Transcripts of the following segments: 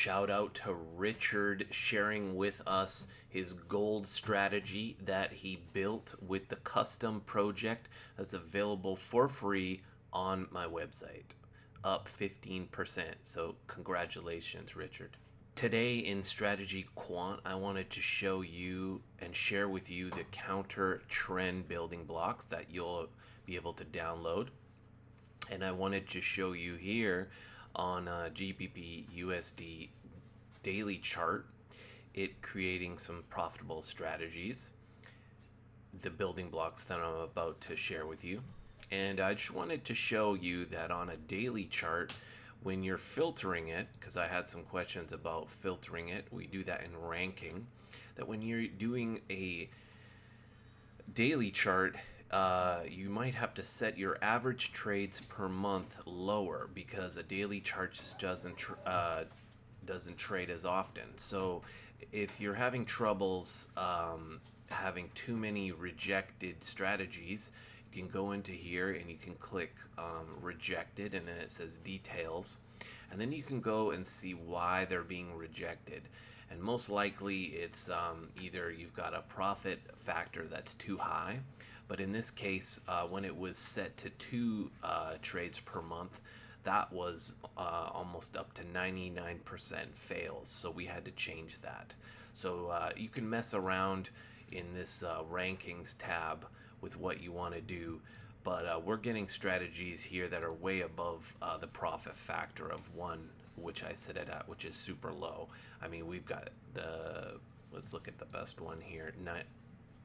Shout out to Richard sharing with us his gold strategy that he built with the custom project that's available for free on my website. Up 15%. So congratulations, Richard. Today in StrategyQuant, I wanted to show you and share with you the counter trend building blocks that you'll be able to download. And I wanted to show you here on GBP USD daily chart, it creating some profitable strategies, the building blocks that I'm about to share with you. And I just wanted to show you that on a daily chart, when you're filtering it, because I had some questions about filtering it, we do that in ranking, that when you're doing a daily chart, you might have to set your average trades per month lower because a daily chart just doesn't trade as often. So if you're having troubles having too many rejected strategies, you can go into here and you can click rejected, and then it says details, and then you can go and see why they're being rejected. And most likely it's either you've got a profit factor that's too high, but in this case when it was set to 2 trades per month, that was almost up to 99% fails, so we had to change that. So you can mess around in this rankings tab with what you want to do, but we're getting strategies here that are way above the profit factor of 1, which I set it at, which is super low. I mean, we've got the, let's look at the best one here,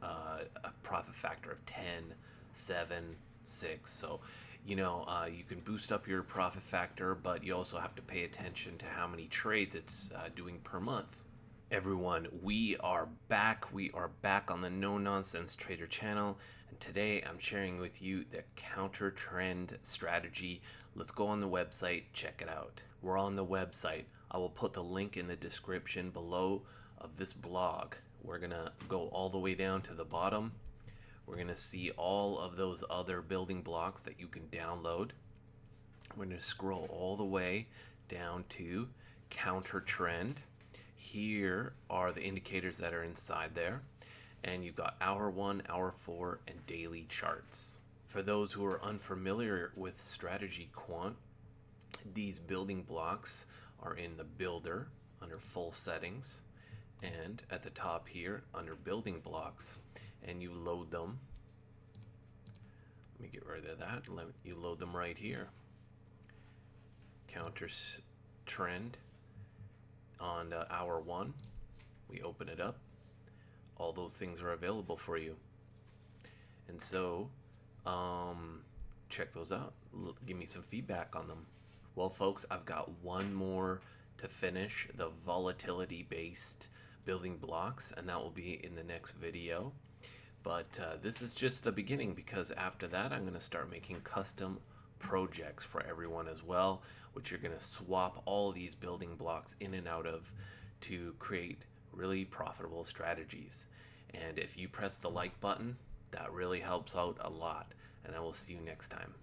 a profit factor of 10, 7, 6. So you know, you can boost up your profit factor, but you also have to pay attention to how many trades it's doing per month. Everyone, we are back. We are back on the No Nonsense Trader channel, and today I'm sharing with you the counter trend strategy. Let's go on the website, check it out. We're on the website. I will put the link in the description below of this blog. We're gonna go all the way down to the bottom. We're gonna see all of those other building blocks that you can download. We're gonna scroll all the way down to counter trend. Here are the indicators that are inside there, and you've got hour 1, hour 4, and daily charts. For those who are unfamiliar with StrategyQuant, these building blocks are in the builder under full settings, and at the top here under building blocks, and you load them. Let me get rid of that. You load them right here. Counter trend on hour 1, we open it up. All those things are available for you, and so check those out. Give me some feedback on them. Well folks, I've got one more to finish, the volatility based building blocks, and that will be in the next video. But this is just the beginning, because after that I'm going to start making custom projects for everyone as well, which you're going to swap all these building blocks in and out of to create really profitable strategies. And if you press the like button, that really helps out a lot, and I will see you next time.